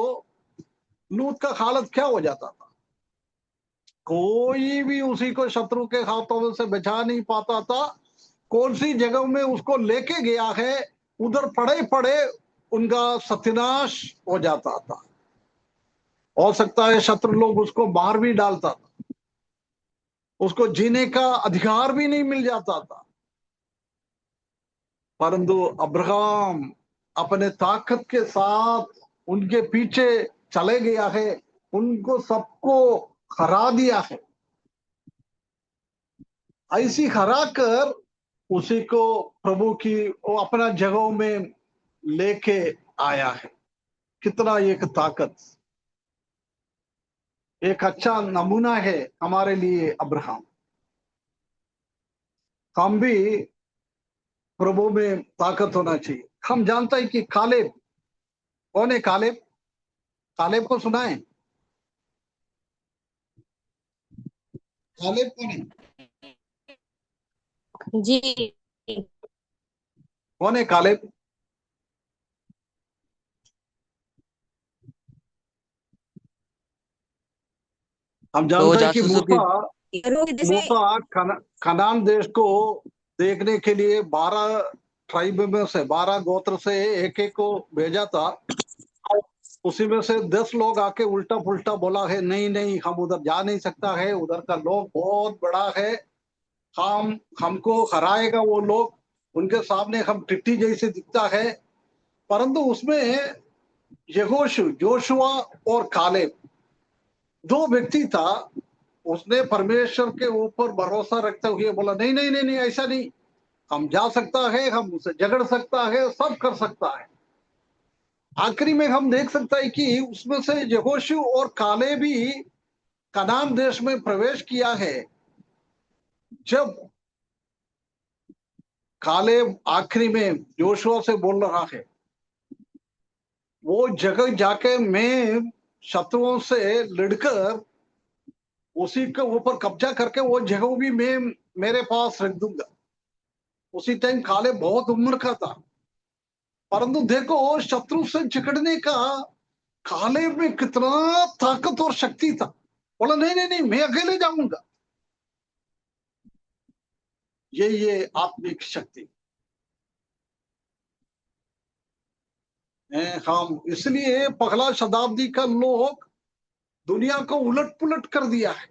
लूत का हालत क्या हो जाता था। कोई भी उसी को शत्रु के हाथों से बचा नहीं पाता था। कौन सी जगह में उसको लेके गया है उधर पड़े पड़े उनका सत्यानाश हो जाता था। हो सकता है शत्रु लोग उसको मार भी डालता था, उसको जीने का अधिकार भी नहीं मिल जाता था। परंतु अब्राहम अपने ताकत के साथ उनके पीछे चले गया है, उनको सबको हरा दिया है। ऐसी हरा कर उसी को प्रभु की वो अपना जगहों में लेके आया है। कितना एक ताकत, एक अच्छा नमूना है हमारे लिए अब्राहम। हम भी प्रभु में ताकत होना चाहिए। हम जानते हैं कि कालेब कौन है। कालेब, कालेब को सुना है? कालेब कौन है? जी कौन है कालेब? हम तो जानते हैं कि जासूसों की मूसा कनान देश को देखने के लिए 12 ट्राइब में से 12 गोत्र से एक एक को भेजा था। उसी में से 10 लोग आके उल्टा पुल्टा बोला है, नहीं नहीं हम उधर जा नहीं सकता है, उधर का लोग बहुत बड़ा है, हमको हराएगा वो लोग, उनके सामने हम टिट्टी जैसे दिखता है। परंतु उसमें यहोशू, जोशुआ और कालेब 2 व्यक्ति था। उसने परमेश्वर के ऊपर भरोसा रखते हुए बोला, नहीं नहीं नहीं नहीं, ऐसा नहीं, हम जा सकता है, हम उसे झगड़ सकता है, सब कर सकता है। आखिरी में हम देख सकता है कि उसमें से यहोशू और काले भी कनान देश में प्रवेश किया है। जब काले आखिरी में जोशुआ से बोल रहा है, वो जगह जाके मैं शत्रुओं से लड़कर उसी के ऊपर कब्जा करके वो जगह भी मैं मेरे पास रख दूंगा। उसी टाइम काले बहुत उम्र का था, परंतु देखो शत्रु से झगड़ने का काले में कितना ताकत और शक्ति था। बोला नहीं नहीं नहीं, मैं अकेले जाऊंगा। ये आत्मिक शक्ति है। हम इसलिए पहला शताब्दी का लोग दुनिया को उलट पुलट कर दिया है,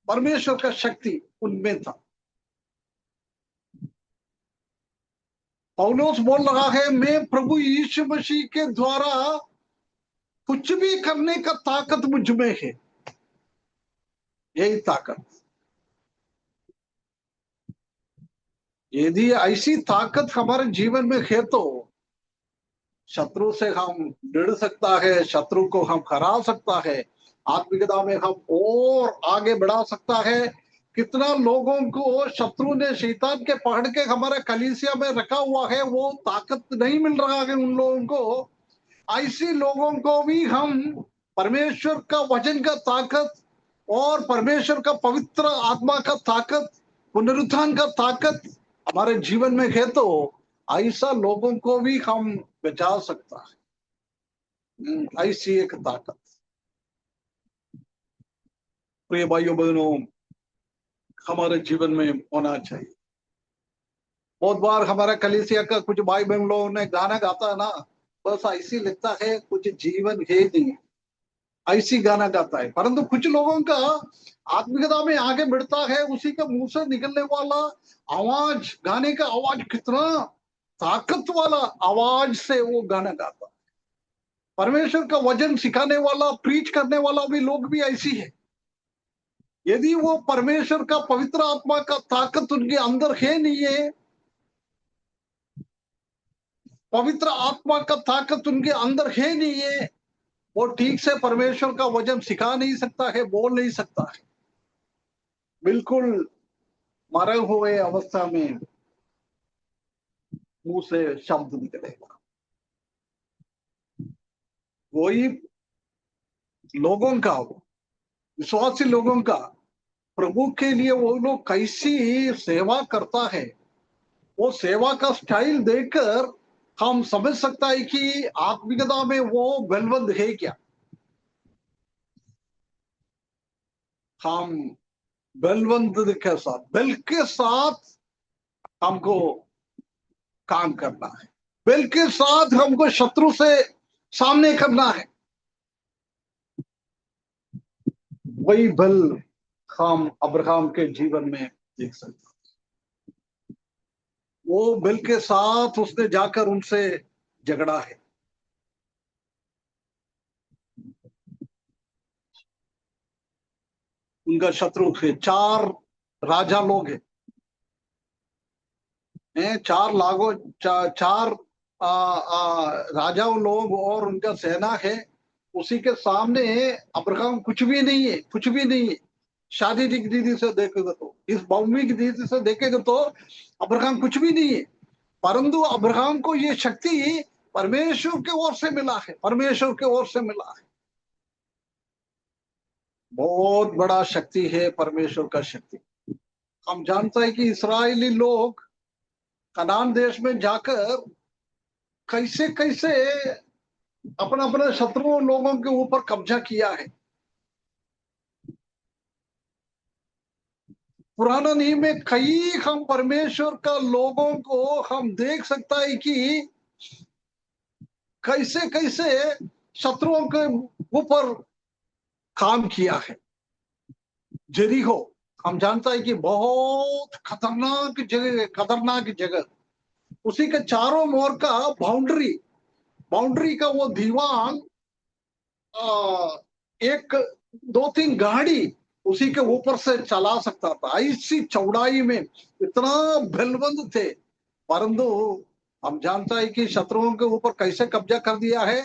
परमेश्वर का शक्ति उनमें था। पौलुस बोल रहा है, मैं प्रभु यीशु मसीह के द्वारा कुछ भी करने का ताकत मुझ में है। यही ताकत, यदि ऐसी ताकत हमारे जीवन में है तो शत्रु से हम लड़ सकता है, शत्रु को हम हरा सकता है, आत्मिकता में हम और आगे बढ़ा सकता है। कितना लोगों को शत्रु ने शैतान के पकड़ के हमारे कलीसिया में रखा हुआ है, वो ताकत नहीं मिल रहा है उन लोगों को। ऐसे लोगों को भी हम परमेश्वर का वचन का ताकत और परमेश्वर का पवित्र आत्मा का ताकत, पुनरुत्थान का ताकत हमारे जीवन में है तो ऐसा लोगों को भी हम बचा सकता है। ऐसी एक ताकत प्रिय भाइयों बहनों हमारे जीवन में होना चाहिए। बहुत बार हमारा कलीसिया का कुछ भाई बहन लोगों ने गाना गाता है ना, बस ऐसी लगता है कुछ जीवन है नहीं, ऐसी गाना गाता है। परंतु कुछ लोगों का आत्मिकता में आगे बढ़ता है, उसी के मुंह से निकलने वाला आवाज, गाने का आवाज कितना ताकत वाला आवाज से वो गाना गाता है। परमेश्वर का वचन सिखाने वाला, प्रीच करने वाला भी लोग भी ऐसी है। यदि वो परमेश्वर का पवित्र आत्मा का ताकत उनके अंदर है नहीं है, पवित्र आत्मा का ताकत उनके अंदर है नहीं है, वो ठीक से परमेश्वर का वचन सिखा नहीं सकता है, बोल नहीं सकता है। बिल्कुल मरे हुए अवस्था में मुंह से शब्द निकलेगा। वही लोगों का, विश्वासी लोगों का प्रभु के लिए वो लोग कैसी सेवा करता है, वो सेवा का स्टाइल देखकर हम समझ सकता है कि आत्मिकता में वो बलवंत है क्या। हम बलवंत के साथ, बल के साथ हमको काम करना है, बल के साथ हमको शत्रु से सामने करना है। वही बल हम अब्राहम के जीवन में देख सकते हैं। वो बल के साथ उसने जाकर उनसे झगड़ा है। उनका शत्रु थे 4 राजा लोग हैं, 4 राजाओं लोग और उनका सेना है। उसी के सामने अब्राहम कुछ भी नहीं है, कुछ भी नहीं है। शारीरिक रीति से देखेगा तो, इस भौमिक रीति से देखेगा तो अब्राहम कुछ भी नहीं है। परंतु अब्राहम को ये शक्ति परमेश्वर के ओर से मिला है, परमेश्वर के ओर से मिला है। बहुत बड़ा शक्ति है परमेश्वर का शक्ति। हम जानते हैं कि इस्राएली लोग कनान देश में जाकर कैसे कैसे अपने अपने शत्रुओं लोगों के ऊपर कब्जा किया है। पुराना नियम में कई हम परमेश्वर का लोगों को हम देख सकता है कि कैसे कैसे शत्रुओं के ऊपर काम किया है। जेरिको हम जानता है कि बहुत खतरनाक जगह, उसी के चारों ओर का बाउंड्री का वो दीवार, एक दो तीन गाड़ी उसी के ऊपर से चला सकता था। ऐसी चौड़ाई में इतना बलवंत थे, परंतु हम जानता है कि शत्रुओं के ऊपर कैसे कब्जा कर दिया है।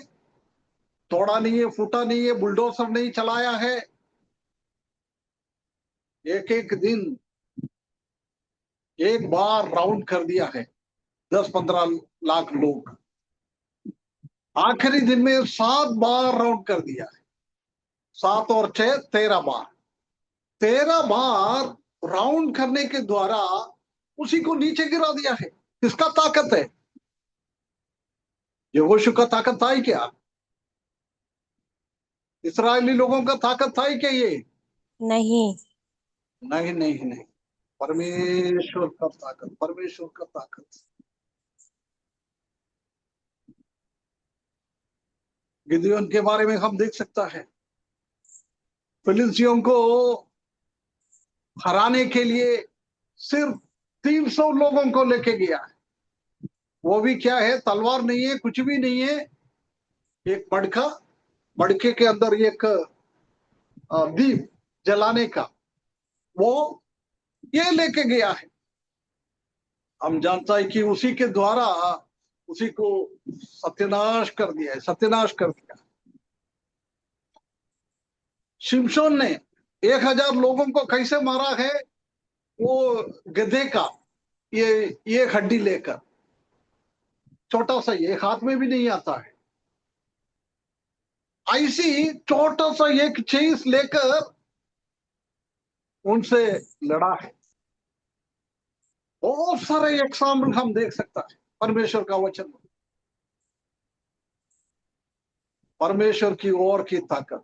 तोड़ा नहीं है, फूटा नहीं है, बुलडोजर नहीं चलाया है। एक एक दिन एक बार राउंड कर दिया है 10-15 लाख लोग। आखिरी दिन में 7 बार राउंड कर दिया है। 7 और 6 13 बार। 13 बार राउंड करने के द्वारा उसी को नीचे गिरा दिया है। किसका ताकत है? यहोशू का ताकत था ही क्या? इस्राएली लोगों का ताकत था ही क्या ये? नहीं। नहीं नहीं नहीं, परमेश्वर का ताकत, परमेश्वर का ताकत। गिदयोन के बारे में हम देख सकता है, फिलिस्तियों को हराने के लिए सिर्फ 300 लोगों को लेके गया है। वो भी क्या है? तलवार नहीं है, कुछ भी नहीं है, एक मड़के के अंदर एक दीप जलाने का, वो ये लेके गया है। हम जानता है कि उसी के द्वारा उसी को सत्यानाश कर दिया है, सत्यानाश कर दिया। शिमशोन ने 1000 लोगों को कैसे मारा है? वो गधे का ये हड्डी लेकर, छोटा सा, ये हाथ में भी नहीं आता है, ऐसी छोटा सा एक चीज लेकर उनसे लड़ा है। बहुत सारे एग्जाम्पल हम देख सकता है परमेश्वर का वचन, परमेश्वर की ओर की ताकत,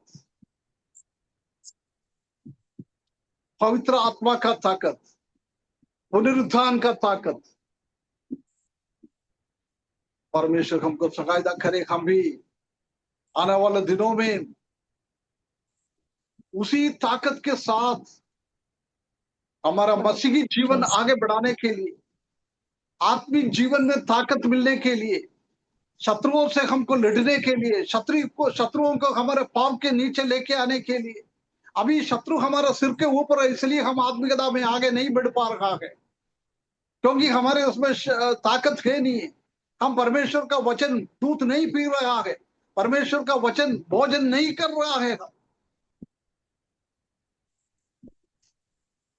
पवित्र आत्मा का ताकत, पुनरुत्थान का ताकत। परमेश्वर हमको सहायता करे, हम भी आने वाले दिनों में उसी ताकत के साथ हमारा मसीही जीवन आगे बढ़ाने के लिए, आत्मिक जीवन में ताकत मिलने के लिए, शत्रुओं से हमको लड़ने के लिए, शत्रुओं को हमारे पांव के नीचे लेके आने के लिए। अभी शत्रु हमारा सिर के ऊपर है, इसलिए हम आत्मिकता में आगे नहीं बढ़ पा रहा है, क्योंकि हमारे उसमें ताकत है नहीं है। हम परमेश्वर का वचन दूध नहीं पी रहा है, परमेश्वर का वचन भोजन नहीं कर रहा है।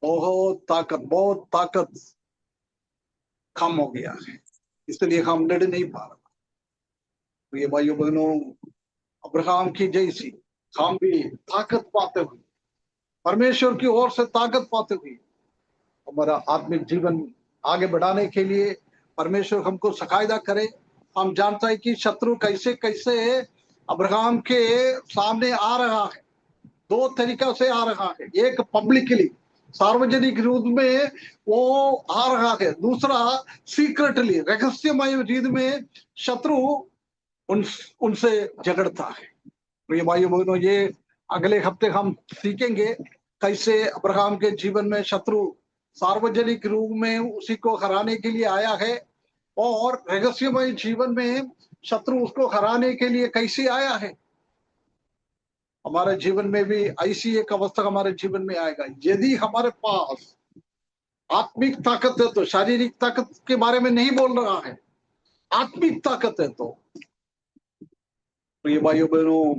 बहुत ताकत कम हो गया है, इसलिए हम लड़ नहीं पा रहे। तो ये भाइयों बहनों, अब्राहम की जैसी हम भी ताकत पाते हुए, परमेश्वर की ओर से ताकत पाते हुए हमारा आत्मिक जीवन आगे बढ़ाने के लिए परमेश्वर हमको सहायता करे। हम जानता है कि शत्रु कैसे कैसे अब्राहम के सामने आ रहा है। 2 तरीका से आ रहा है, एक पब्लिकली, सार्वजनिक रूप में वो आ रहा है, दूसरा सीक्रेटली, रहस्यमय रीत में शत्रु उनसे झगड़ता है। प्रिय भाइयों बहनों, ये अगले हफ्ते हम सीखेंगे कैसे अब्राहम के जीवन में शत्रु सार्वजनिक रूप में उसी को हराने के लिए आया है, और रहस्यमय जीवन में शत्रु उसको हराने के लिए कैसे आया है। हमारे जीवन में भी ऐसी एक अवस्था हमारे जीवन में आएगा यदि हमारे पास आत्मिक ताकत है। तो शारीरिक ताकत के बारे में नहीं बोल रहा है, आत्मिक ताकत है। तो ये भाइयों बहनों,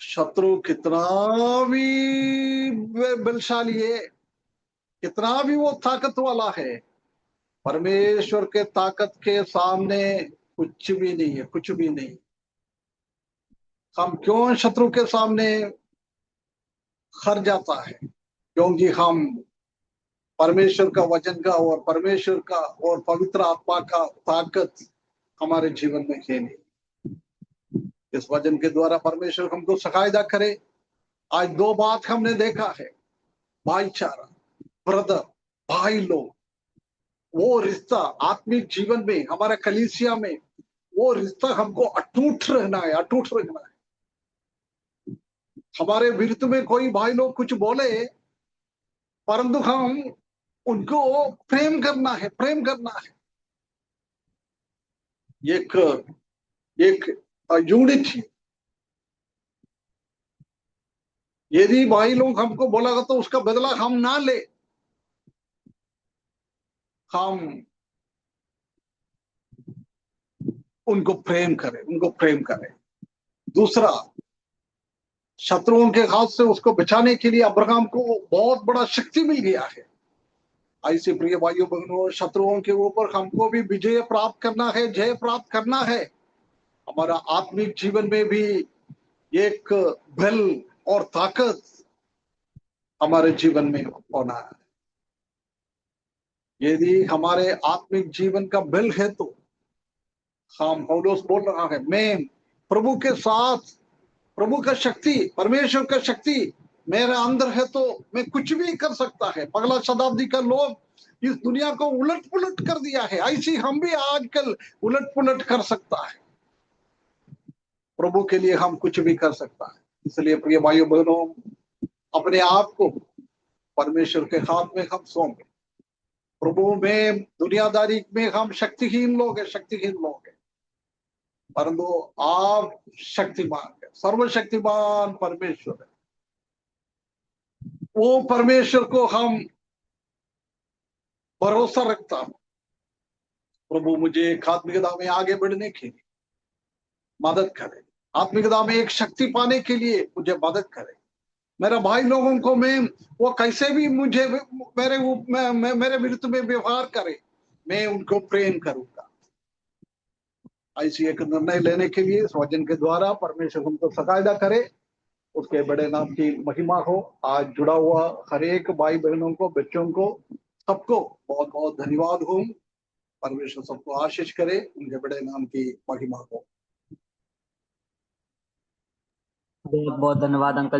शत्रु कितना भी बलशाली है, कितना भी वो ताकत वाला है, परमेश्वर के ताकत के सामने कुछ भी नहीं है, कुछ भी नहीं। हम क्यों शत्रु के सामने हार जाता है? क्योंकि हम परमेश्वर का वचन का और परमेश्वर का और पवित्र आत्मा का ताकत हमारे जीवन में है नहीं। इस वचन के द्वारा परमेश्वर हमको सहायता करे। आज 2 बात हमने देखा है, भाईचारा, ब्रदर, भाई लोग, वो रिश्ता आत्मिक जीवन में, हमारे कलीसिया में वो रिश्ता हमको अटूट रहना है, अटूट रखना है। हमारे विरुद्ध में कोई भाई लोग कुछ बोले, परंतु हम उनको प्रेम करना है, प्रेम करना है। एक एक यूनिटी। यदि भाई लोग हमको बोला तो उसका बदला हम ना ले, हम उनको प्रेम करें, उनको प्रेम करें। दूसरा, शत्रुओं के हाथ से उसको बचाने के लिए अब्राहम को बहुत बड़ा शक्ति मिल गया है। ऐसे प्रिय भाइयों बहनों, शत्रुओं के ऊपर हमको भी विजय प्राप्त करना है, जय प्राप्त करना है। हमारा आत्मिक जीवन में भी एक बल और ताकत हमारे जीवन में होना है। यदि हमारे आत्मिक जीवन का बल है तो हम, पौलुस बोल रहा है, मैं प्रभु के साथ, प्रभु का शक्ति, परमेश्वर का शक्ति मेरे अंदर है तो मैं कुछ भी कर सकता है। पगला शताब्दी का लोग इस दुनिया को उलट पुलट कर दिया है, ऐसी हम भी आजकल उलट पुलट कर सकता है। प्रभु के लिए हम कुछ भी कर सकता है। इसलिए प्रिय भाइयों बहनों, अपने आप को परमेश्वर के हाथ में हम सौंपे। प्रभु में, दुनियादारी में हम शक्तिहीन लोग हैं, शक्तिहीन लोग हैं, परंतु आप शक्तिमान है, सर्वशक्तिमान परमेश्वर है। वो परमेश्वर को हम भरोसा रखता हूं। प्रभु मुझे आत्मिकता में आगे बढ़ने के लिए मदद करे, आत्मिकता में एक शक्ति पाने के लिए मुझे मदद करे। मेरे भाई लोगों को मैं, वो कैसे भी मुझे मेरे विरुद्ध में व्यवहार करे, मैं उनको प्रेम करूंगा। ऐसी एक निर्णय लेने के लिए इस वचन के द्वारा परमेश्वर हमको सहायता करे, उसके बड़े नाम की महिमा हो। आज जुड़ा हुआ हर एक भाई बहनों को, बच्चों को, सबको बहुत बहुत धन्यवाद हो। परमेश्वर सबको आशीष करे, उनके बड़े नाम की महिमा हो। बहुत बहुत धन्यवाद अंकल।